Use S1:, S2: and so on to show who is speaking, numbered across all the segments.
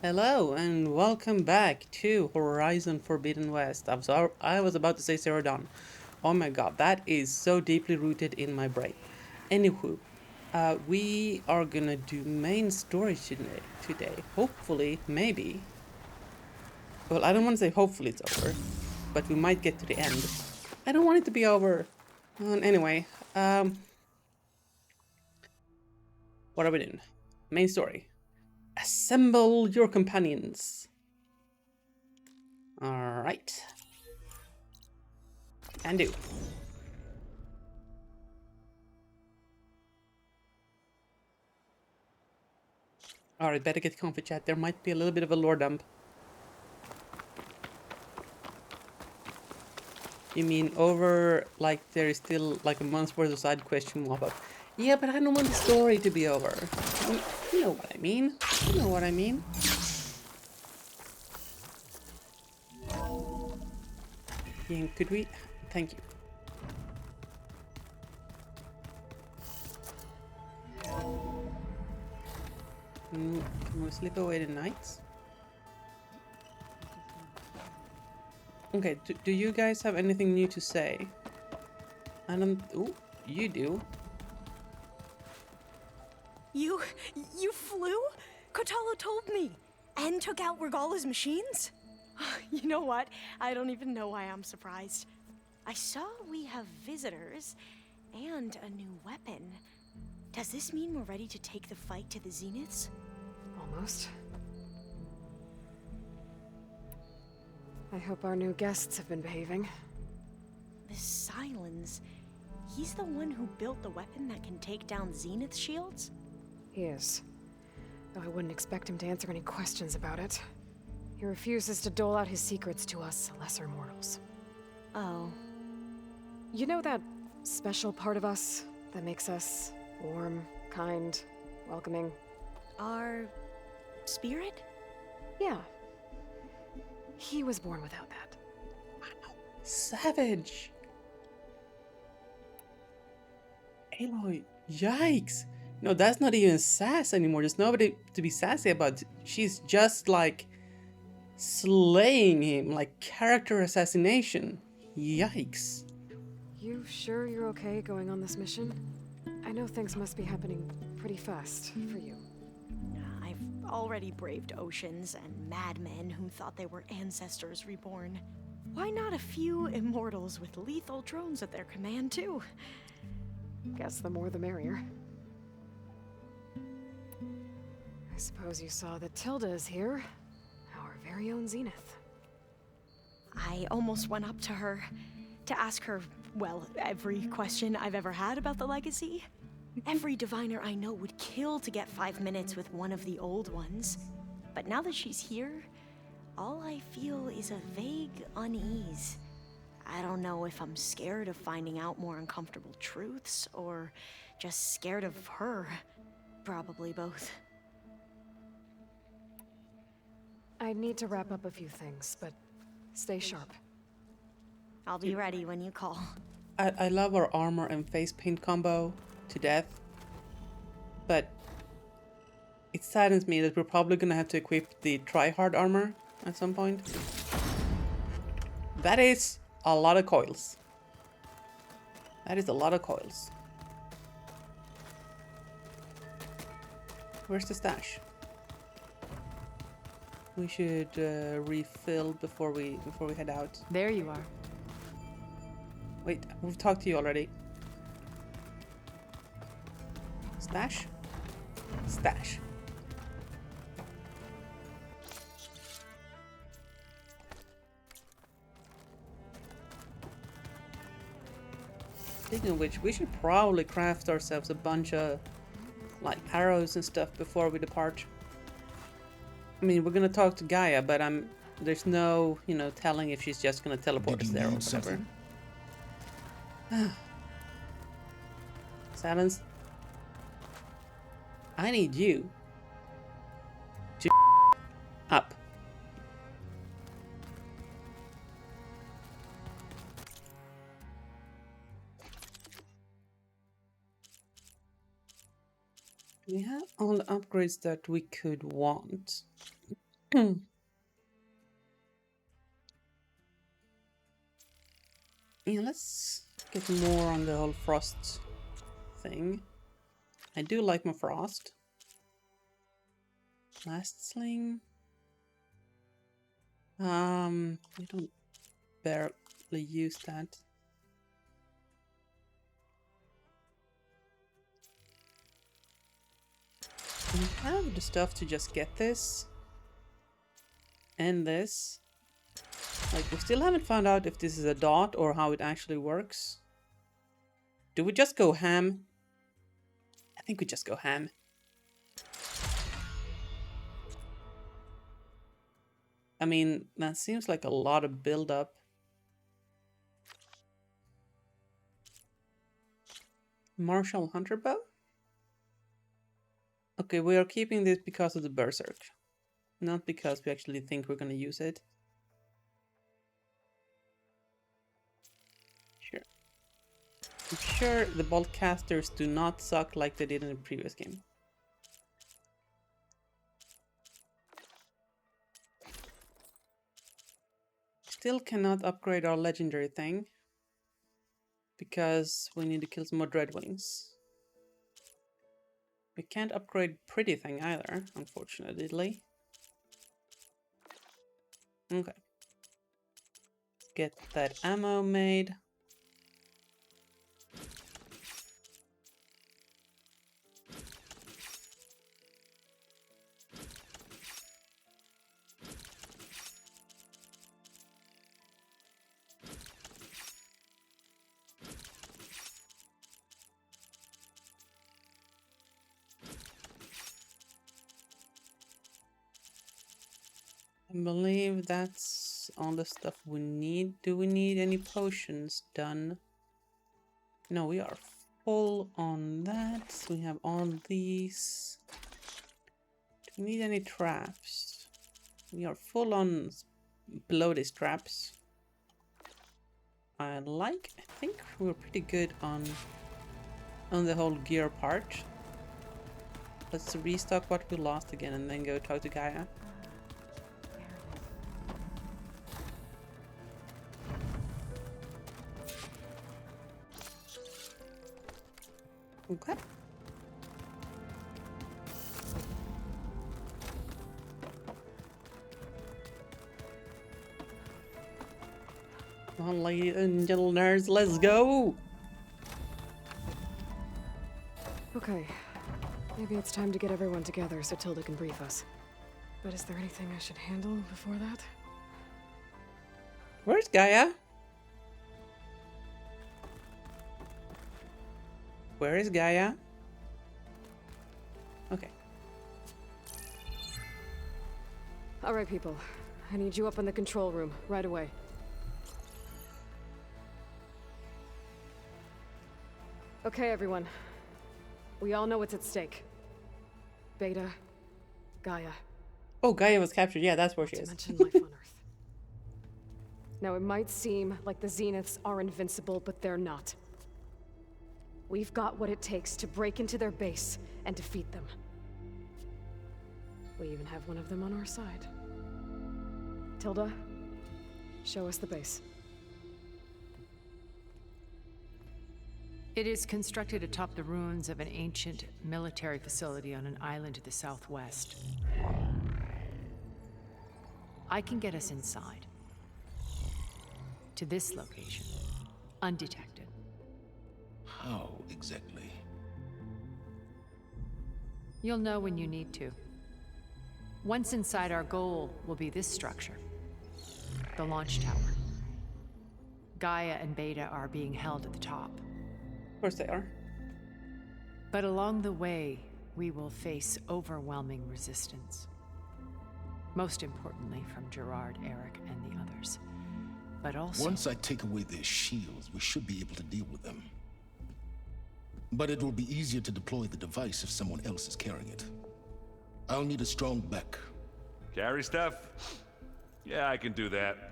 S1: Hello and welcome back to Horizon Forbidden West. I was about to say Zero Dawn. Oh my god, that is so deeply rooted in my brain. Anywho, we are gonna do main story today. Hopefully, maybe. Well, I don't want to say hopefully it's over, but we might get to the end. I don't want it to be over. Anyway, what are we doing? Main story. Assemble your companions. Alright. Can do. Alright, better get comfy, chat. There might be a little bit of a lore dump. You mean over, like, there is still, like, a month's worth of side question mop up? Yeah, but I don't want the story to be over. You know what I mean. You know what I mean. Yeah, could we? Thank you. Can we slip away the nights? Okay, do you guys have anything new to say? I don't... Ooh, you do.
S2: You flew? Kotalo told me. And took out Regala's machines? You know what? I don't even know why I'm surprised. I saw we have visitors and a new weapon. Does this mean we're ready to take the fight to the Zeniths?
S3: Almost. I hope our new guests have been behaving.
S2: This Silence, he's the one who built the weapon that can take down Zenith shields?
S3: He is. Though I wouldn't expect him to answer any questions about it. He refuses to dole out his secrets to us lesser mortals.
S2: Oh.
S3: You know that special part of us that makes us warm, kind, welcoming?
S2: Our spirit?
S3: Yeah. He was born without that.
S1: Wow. Savage. Aloy, yikes. No, that's not even sass anymore. There's nobody to be sassy about. She's just like slaying him, like character assassination. Yikes.
S3: You sure you're okay going on this mission? I know things must be happening pretty fast for you.
S2: I've already braved oceans and madmen who thought they were ancestors reborn. Why not a few immortals with lethal drones at their command, too?
S3: Guess the more the merrier. I suppose you saw that Tilda is here. Our very own Zenith.
S2: I almost went up to her to ask her, well, every question I've ever had about the legacy. Every diviner I know would kill to get 5 minutes with one of the old ones. But now that she's here, all I feel is a vague unease. I don't know if I'm scared of finding out more uncomfortable truths, or just scared of her. Probably both.
S3: I need to wrap up a few things, but stay sharp.
S2: I'll be ready when you call.
S1: I love our armor and face paint combo to death, but it saddens me that we're probably gonna have to equip the try-hard armor at some point. That is a lot of coils. That is a lot of coils. Where's the stash? We should refill before we head out.
S3: There you are.
S1: Wait, we've talked to you already. Stash? Stash. Speaking of which, we should probably craft ourselves a bunch of like arrows and stuff before we depart. I mean, we're gonna talk to Gaia, but there's no, telling if she's just gonna teleport us there or whatever. Silence. I need you to up. We have all the upgrades that we could want. Hmm. Yeah, let's get more on the whole frost thing. I do like my frost. Last sling. We don't barely use that. We have the stuff to just get this. And this. Like, we still haven't found out if this is a dot or how it actually works. Do we just go ham? I think we just go ham. I mean, that seems like a lot of build-up. Martial Hunter Bow? Okay, we are keeping this because of the Berserk. Not because we actually think we're gonna use it. Sure. I'm sure the bolt casters do not suck like they did in the previous game. Still cannot upgrade our legendary thing. Because we need to kill some more Dreadwings. We can't upgrade Pretty Thing either, unfortunately. Okay. Get that ammo made. I believe that's all the stuff we need. Do we need any potions done? No, we are full on that. We have all these. Do we need any traps? We are full on below these traps. I think we're pretty good on the whole gear part. Let's restock what we lost again and then go talk to Gaia. Okay. Come on, ladies and gentlemen, let's go!
S3: Okay. Maybe it's time to get everyone together so Tilda can brief us. But is there anything I should handle before that?
S1: Where's Gaia? Where is Gaia? Okay.
S3: Alright, people. I need you up in the control room, right away. Okay, everyone. We all know what's at stake. Beta, Gaia.
S1: Oh, Gaia was captured. Yeah, that's where she is.
S3: Dimension life on Earth. Now, it might seem like the Zeniths are invincible, but they're not. We've got what it takes to break into their base and defeat them. We even have one of them on our side. Tilda, show us the base.
S4: It is constructed atop the ruins of an ancient military facility on an island to the southwest. I can get us inside. To this location. Undetected.
S5: How exactly?
S4: You'll know when you need to. Once inside, our goal will be this structure. The launch tower. Gaia and Beta are being held at the top.
S1: Of course they are.
S4: But along the way, we will face overwhelming resistance. Most importantly from Gerard, Eric, and the others. But also...
S5: Once I take away their shields, we should be able to deal with them. But it will be easier to deploy the device if someone else is carrying it. I'll need a strong back.
S6: Carry stuff? Yeah, I can do that.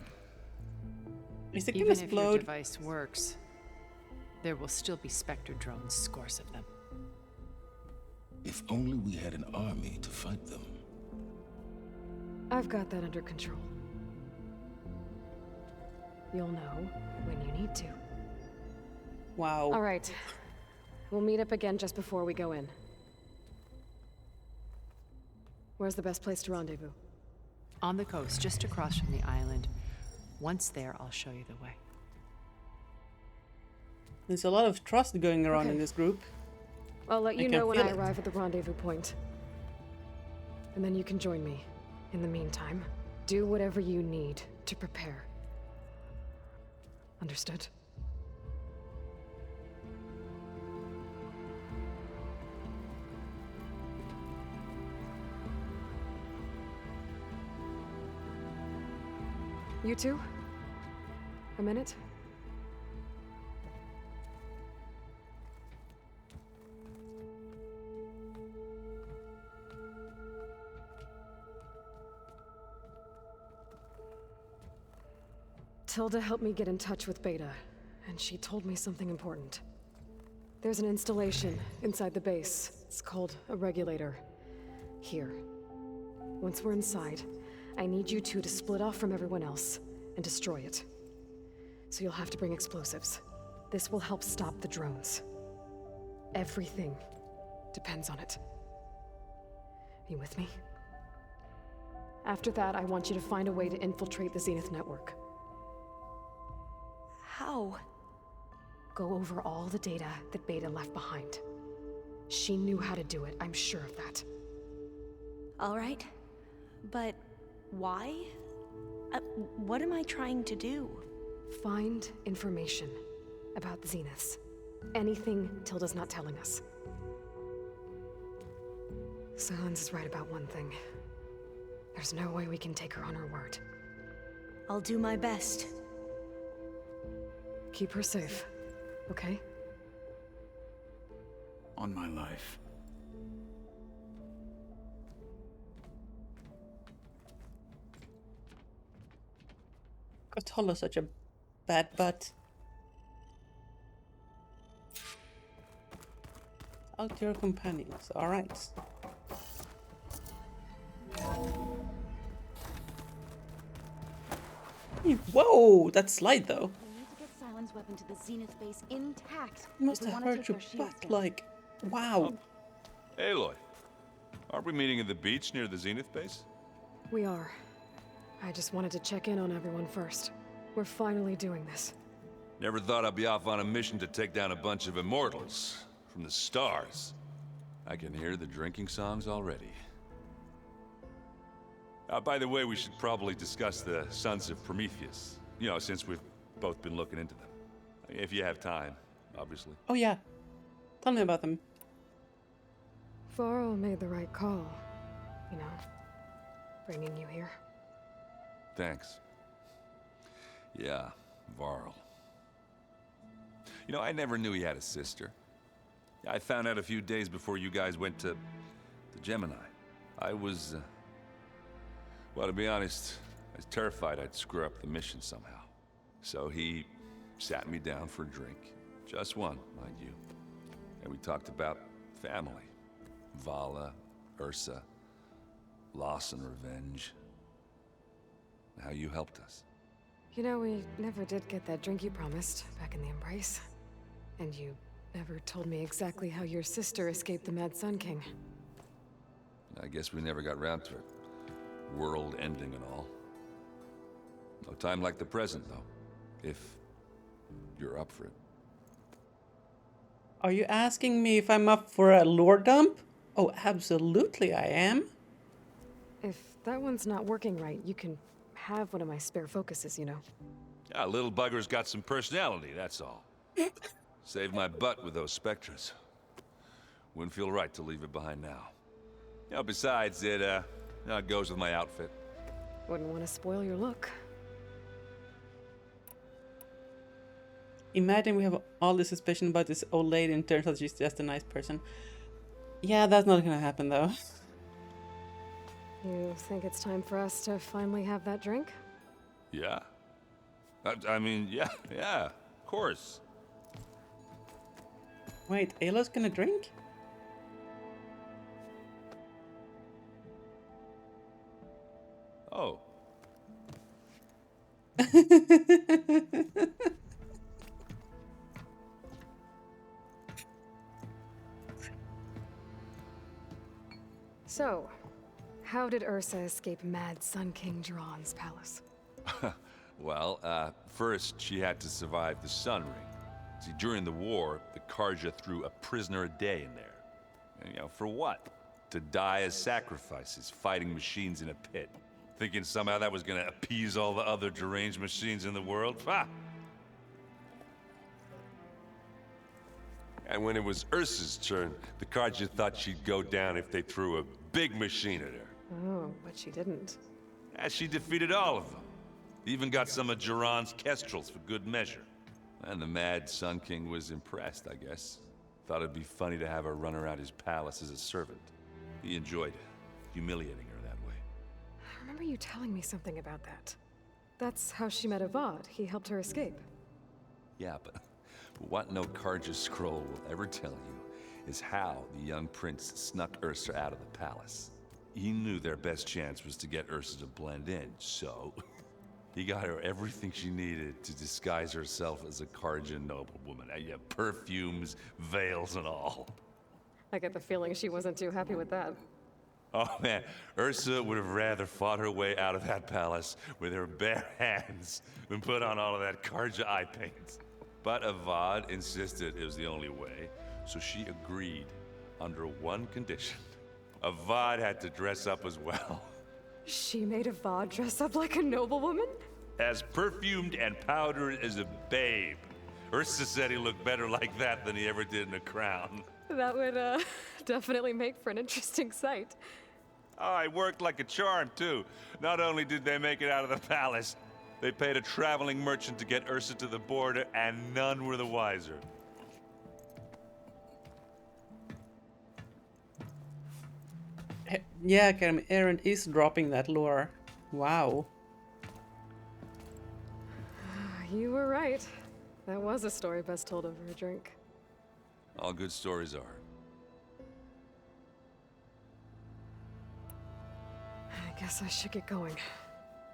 S1: Is it gonna
S4: Even if your
S1: explode?
S4: device works, there will still be Spectre drones, scores of them.
S5: If only we had an army to fight them.
S3: I've got that under control. You'll know when you need to.
S1: Wow.
S3: All right. We'll meet up again just before we go in. Where's the best place to rendezvous?
S4: On the coast, just across from the island. Once there, I'll show you the way.
S1: There's a lot of trust going around
S3: Okay.
S1: in this group.
S3: I'll let you
S1: can
S3: know when
S1: feel
S3: I
S1: it.
S3: arrive at the rendezvous point. And then you can join me. In the meantime, do whatever you need to prepare. Understood? You two? A minute? Tilda helped me get in touch with Beta, and she told me something important. There's an installation inside the base. It's called a regulator. Here. Once we're inside, I need you two to split off from everyone else and destroy it. So you'll have to bring explosives. This will help stop the drones. Everything depends on it. Are you with me? After that, I want you to find a way to infiltrate the Zenith network.
S2: How?
S3: Go over all the data that Beta left behind. She knew how to do it, I'm sure of that.
S2: All right. But why? What am I trying to do?
S3: Find information about the Zeniths. Anything Tilda's not telling us. Silence is right about one thing. There's no way we can take her on her word.
S2: I'll do my best.
S3: Keep her safe, okay?
S7: On my life.
S1: Cthulhu's such a bad butt. Out to your companions. Alright. Whoa! That slide though.
S8: We need to get Silent's weapon to the Zenith base intact.
S1: Must
S8: if we
S1: have
S8: wanna
S1: hurt
S8: take
S1: your
S8: their shields
S1: butt
S8: down.
S1: like. Wow.
S6: Aloy, aren't we meeting at the beach near the Zenith base?
S3: We are. I just wanted to check in on everyone first. We're finally doing this.
S6: Never thought I'd be off on a mission to take down a bunch of immortals from the stars. I can hear the drinking songs already. By the way, we should probably discuss the Sons of Prometheus. You know, since we've both been looking into them. If you have time, obviously.
S1: Oh yeah. Tell me about them.
S3: Varl made the right call. You know, bringing you here.
S6: Thanks. Yeah, Varl. You know, I never knew he had a sister. I found out a few days before you guys went to Gemini. I was, well, to be honest, I was terrified I'd screw up the mission somehow. So he sat me down for a drink. Just one, mind you. And we talked about family. Vala, Ursa, loss and revenge. How you helped us.
S3: You know, we never did get that drink you promised back in the Embrace. And you never told me exactly how your sister escaped the Mad Sun King.
S6: I guess we never got round to it. World ending and all. No time like the present, though. If you're up for it.
S1: Are you asking me if I'm up for a lore dump? Oh, absolutely I am.
S3: If that one's not working right, you can have one of my spare focuses, you know.
S6: Yeah, little bugger's got some personality, that's all. Saved my butt with those Spectres. Wouldn't feel right to leave it behind now. You know, besides, it goes with my outfit.
S3: Wouldn't want to spoil your look.
S1: Imagine we have all this suspicion about this old lady and turns out she's just a nice person. Yeah, that's not gonna happen though.
S3: You think it's time for us to finally have that drink?
S6: Yeah? I mean, yeah, of course.
S1: Wait, Ayla's gonna drink?
S6: Oh,
S3: So, how did Ursa escape Mad Sun King Jiran's palace?
S6: well, first she had to survive the Sun Ring. See, during the war, the Karja threw a prisoner a day in there. And, for what? To die as sacrifices, fighting machines in a pit. Thinking somehow that was gonna appease all the other deranged machines in the world? Ha! And when it was Ursa's turn, the Karja thought she'd go down if they threw a big machine at her.
S3: Oh, but she didn't.
S6: And she defeated all of them. Even got some of Jiran's kestrels for good measure. And the Mad Sun King was impressed, I guess. Thought it'd be funny to have her run around his palace as a servant. He enjoyed humiliating her that way.
S3: I remember you telling me something about that. That's how she met Avad. He helped her escape.
S6: Yeah, but what no Karja scroll will ever tell you is how the young prince snuck Ursa out of the palace. He knew their best chance was to get Ursa to blend in, so he got her everything she needed to disguise herself as a Karja noblewoman. Yeah, perfumes, veils, and all.
S3: I get the feeling she wasn't too happy with that.
S6: Oh man, Ursa would have rather fought her way out of that palace with her bare hands than put on all of that Karja eye paint. But Avad insisted it was the only way, so she agreed under one condition. Avad had to dress up as well.
S3: She made Avad dress up like a noblewoman?
S6: As perfumed and powdered as a babe. Ursa said he looked better like that than he ever did in a crown.
S3: That would, definitely make for an interesting sight.
S6: Oh, it worked like a charm, too. Not only did they make it out of the palace, they paid a traveling merchant to get Ursa to the border, and none were the wiser.
S1: Yeah, Academy Aaron is dropping that lore. Wow.
S3: You were right. That was a story best told over a drink.
S6: All good stories are.
S3: I guess I should get going.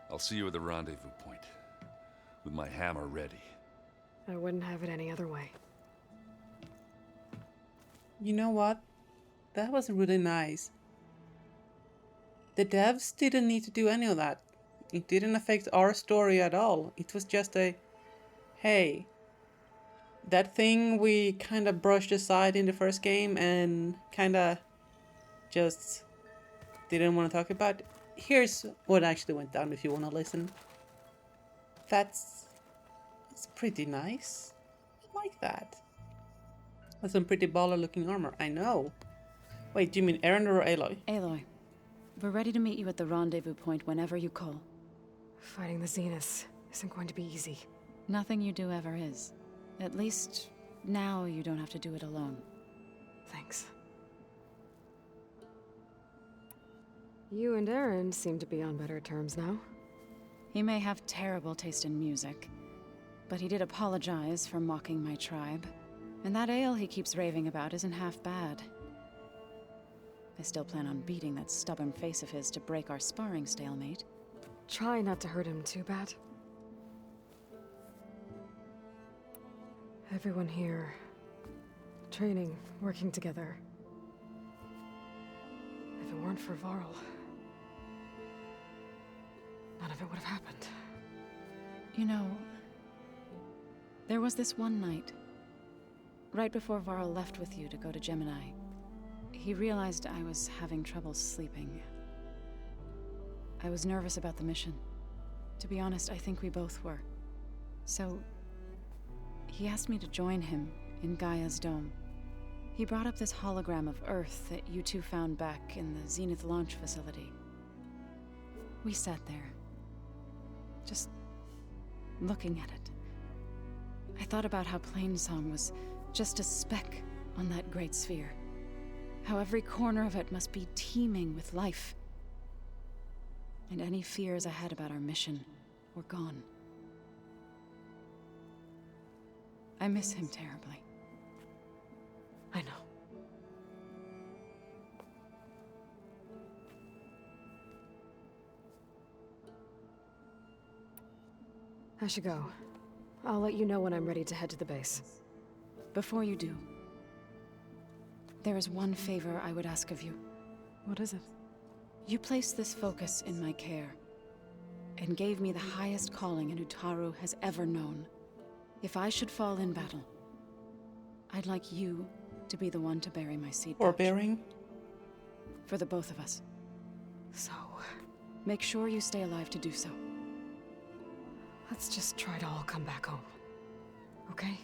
S6: I'll see you at the rendezvous point, with my hammer ready.
S3: I wouldn't have it any other way.
S1: You know what? That was really nice. The devs didn't need to do any of that. It didn't affect our story at all. It was just a, hey, that thing we kind of brushed aside in the first game and kind of just didn't want to talk about. Here's what actually went down if you want to listen. That's pretty nice. I like that. That's some pretty baller looking armor. I know. Wait, do you mean Aaron or Aloy?
S8: Aloy, we're ready to meet you at the rendezvous point whenever you call.
S3: Fighting the Zeniths isn't going to be easy.
S8: Nothing you do ever is. At least, now you don't have to do it alone.
S3: Thanks. You and Aaron seem to be on better terms now.
S8: He may have terrible taste in music, but he did apologize for mocking my tribe. And that ale he keeps raving about isn't half bad. I still plan on beating that stubborn face of his to break our sparring stalemate.
S3: Try not to hurt him too bad. Everyone here, training, working together. If it weren't for Varl, none of it would have happened.
S8: You know, there was this one night, right before Varl left with you to go to Gemini. He realized I was having trouble sleeping. I was nervous about the mission. To be honest, I think we both were. So, he asked me to join him in Gaia's dome. He brought up this hologram of Earth that you two found back in the Zenith launch facility. We sat there, just looking at it. I thought about how Plainsong was just a speck on that great sphere. How every corner of it must be teeming with life. And any fears I had about our mission were gone. I miss him terribly.
S3: I know. I should go. I'll let you know when I'm ready to head to the base.
S8: Before you do, there is one favor I would ask of you.
S3: What is it?
S8: You placed this focus in my care, and gave me the highest calling an Utaru has ever known. If I should fall in battle, I'd like you to be the one to bury my seed
S1: Or
S8: pouch.
S1: bearing.
S8: For the both of us.
S3: So,
S8: Make sure you stay alive to do so.
S3: let's just try to all come back home. Okay?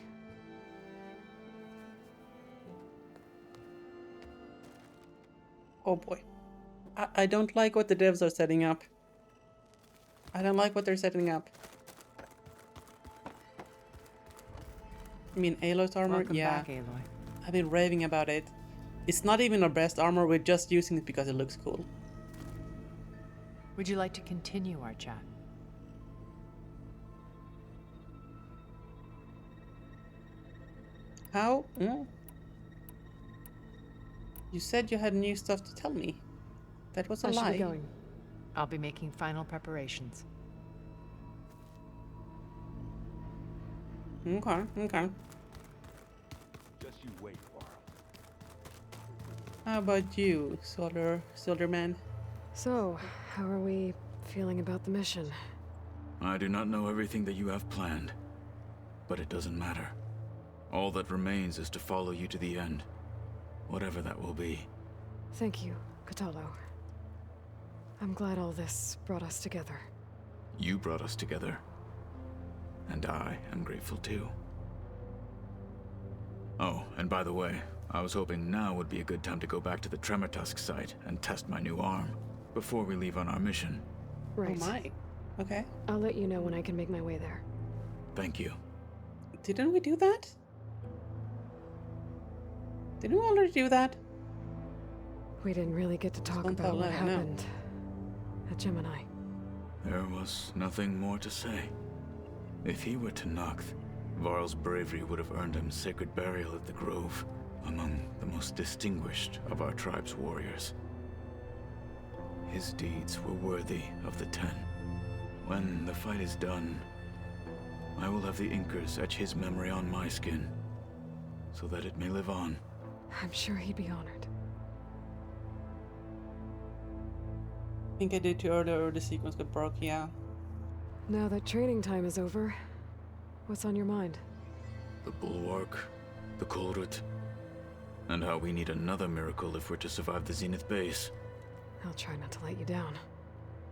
S1: Oh boy. I don't like what the devs are setting up. I don't like what they're setting up. I mean, Aloy's armor?
S4: Welcome
S1: Yeah.
S4: back, Aloy.
S1: I've been raving about it. It's not even our best armor, we're just using it because it looks cool.
S4: Would you like to continue our chat?
S1: How? You said you had new stuff to tell me. That was a
S3: I should
S1: lie.
S3: be going.
S4: I'll be making final preparations.
S1: Okay, okay.
S6: Just you wait, Varl.
S1: How about you, Soldier Man?
S3: So, how are we feeling about the mission?
S7: I do not know everything that you have planned, but it doesn't matter. All that remains is to follow you to the end, whatever that will be.
S3: Thank you, Kotallo. I'm glad all this brought us together.
S7: You brought us together, and I am grateful too. Oh, and by the way, I was hoping now would be a good time to go back to the Tremortusk site and test my new arm before we leave on our mission.
S3: Right.
S1: Oh my. Okay.
S3: I'll let you know when I can make my way there.
S7: Thank you.
S1: Didn't we do that? Didn't we already do that?
S3: We didn't really get to talk
S1: Don't
S3: about
S1: tell
S3: what
S1: Leo, no.
S3: happened at Gemini.
S7: There was nothing more to say. If he were to Noct, Varl's bravery would have earned him sacred burial at the Grove, among the most distinguished of our tribe's warriors. His deeds were worthy of the Ten. When the fight is done, I will have the Inkers etch his memory on my skin, so that it may live on.
S3: I'm sure he'd be honored.
S1: I think I did too early or the sequence got broke, yeah.
S3: Now that training time is over, what's on your mind?
S7: The Bulwark, the Kulrut, and how we need another miracle if we're to survive the Zenith base.
S3: I'll try not to let you down.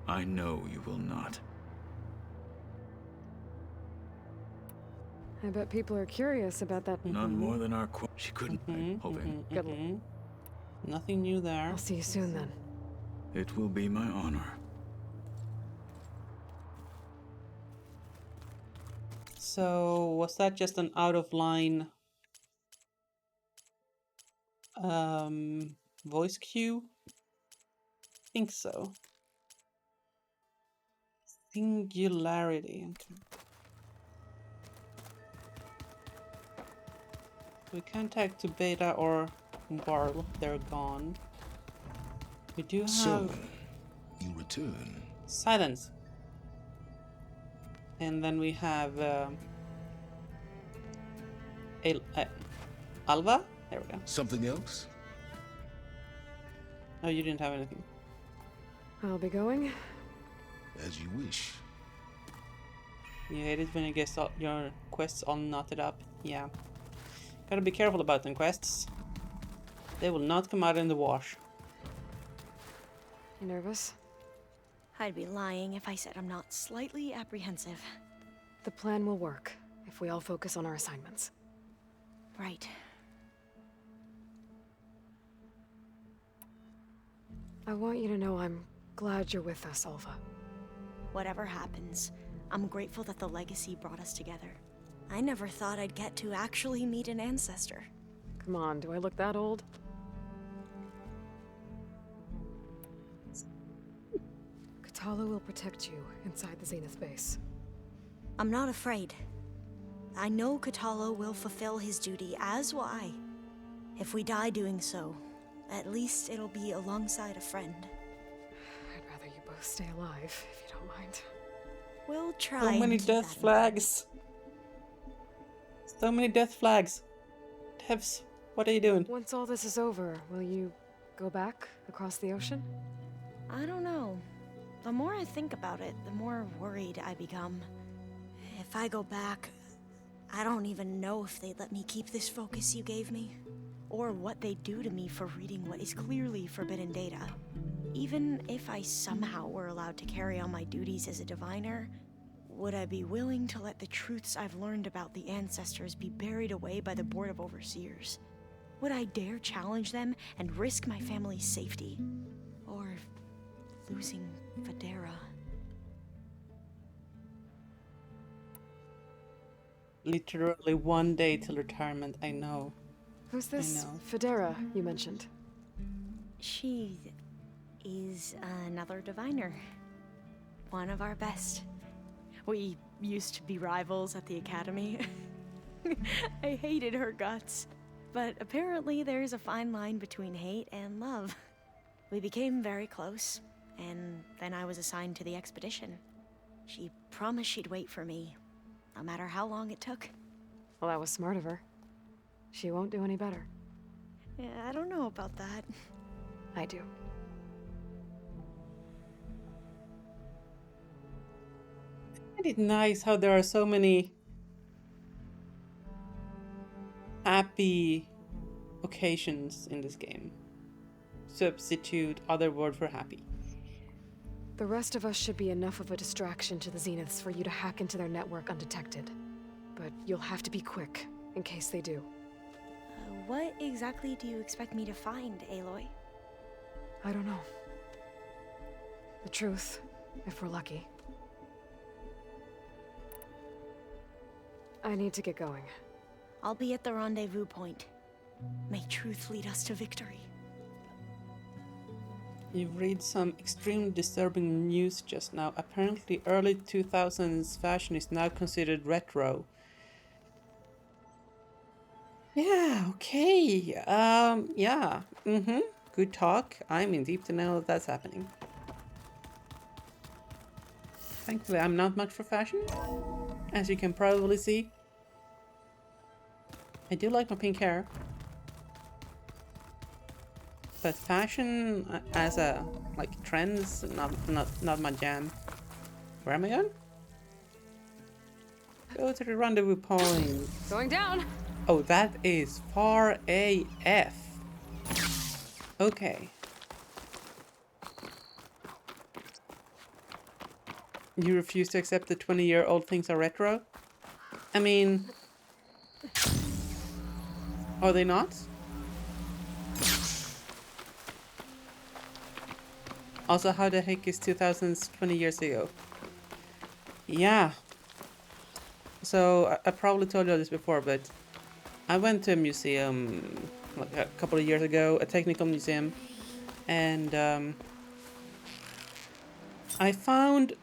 S7: I know you will not.
S3: I bet people are curious about that.
S7: None more than our She couldn't, hoping.
S3: Good luck.
S1: Nothing new there.
S3: I'll see you soon then.
S7: It will be my honor.
S1: So, was that just an out of line voice cue? I think so. Singularity. Okay. We can't tag to Beta or Varl, they're gone. We do have
S5: So, you return.
S1: silence. And then we have Alva? There we go.
S5: Something else?
S1: Oh, you didn't have anything.
S3: I'll be going.
S5: As you wish.
S1: You hate it when you get your quests all knotted up. Yeah. Gotta be careful about them quests. They will not come out in the wash.
S3: You nervous?
S2: I'd be lying if I said I'm not slightly apprehensive.
S3: The plan will work if we all focus on our assignments.
S2: Right.
S3: I want you to know I'm glad you're with us, Alva.
S2: Whatever happens, I'm grateful that the legacy brought us together. I never thought I'd get to actually meet an ancestor.
S3: Come on, do I look that old? Kotallo will protect you inside the Zenith base.
S2: I'm not afraid. I know Kotallo will fulfill his duty, as will I. If we die doing so, at least it'll be alongside a friend.
S3: I'd rather you both stay alive, if you don't mind.
S2: We'll try.
S1: So many
S2: and keep
S1: death
S2: that in
S1: flags. So many death flags. Tevs, what are you doing?
S3: Once all this is over, will you go back across the ocean?
S2: mind. I don't know. The more I think about it, the more worried I become. If I go back, I don't even know if they'd let me keep this focus you gave me, or what they'd do to me for reading what is clearly forbidden data. Even if I somehow were allowed to carry on my duties as a diviner, would I be willing to let the truths I've learned about the ancestors be buried away by the Board of Overseers? Would I dare challenge them and risk my family's safety? Or losing Federa?
S1: Literally 1 day till retirement, I know.
S3: Who's this
S1: know.
S3: Federa you mentioned?
S2: She is another diviner. One of our best. We used to be rivals at the academy. I hated her guts. But apparently there's a fine line between hate and love. We became very close, and then I was assigned to the expedition. She promised she'd wait for me, no matter how long it took.
S3: Well, that was smart of her. She won't do any better.
S2: Yeah, I don't know about that.
S3: I do.
S1: Isn't it nice how there are so many happy occasions in this game? Substitute other word for happy.
S3: The rest of us should be enough of a distraction to the Zeniths for you to hack into their network undetected. But you'll have to be quick, in case they do.
S2: What exactly do you expect me to find, Aloy?
S3: I don't know. The truth, if we're lucky. I need to get going.
S2: I'll be at the rendezvous point. May truth lead us to victory.
S1: You read some extremely disturbing news just now. Apparently early 2000s fashion is now considered retro. Yeah, okay. Yeah. Good talk. I'm in deep denial that that's happening. Thankfully, I'm not much for fashion, as you can probably see. I do like my pink hair. But fashion as a, like, trends, not my jam. Where am I going? Go to the rendezvous point.
S3: Going down!
S1: Oh, that is far AF. Okay. You refuse to accept that 20-year-old things are retro? I mean... Are they not? Also, how the heck is 2000s 20 years ago? Yeah. So, I probably told you this before, but I went to a museum like a couple of years ago, a technical museum, and I found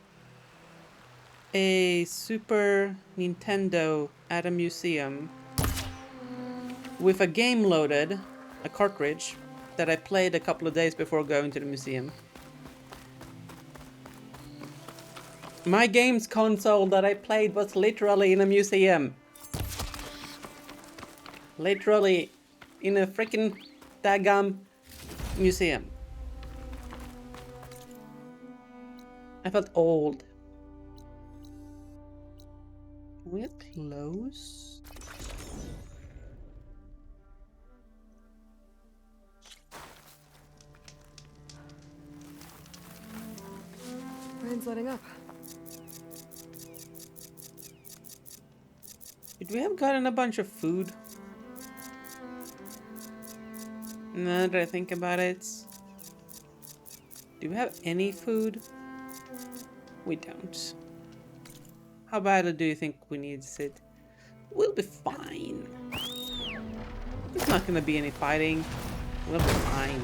S1: a Super Nintendo at a museum with a game loaded, a cartridge, that I played a couple of days before going to the museum. My games console that I played was literally in a museum. Literally in a freaking daggum museum. I felt old. Can we get close?
S3: Rain's letting up.
S1: Did we have gotten a bunch of food? Now that I think about it, do we have any food? We don't. How badly do you think we need it? We'll be fine. There's not gonna be any fighting. We'll be fine.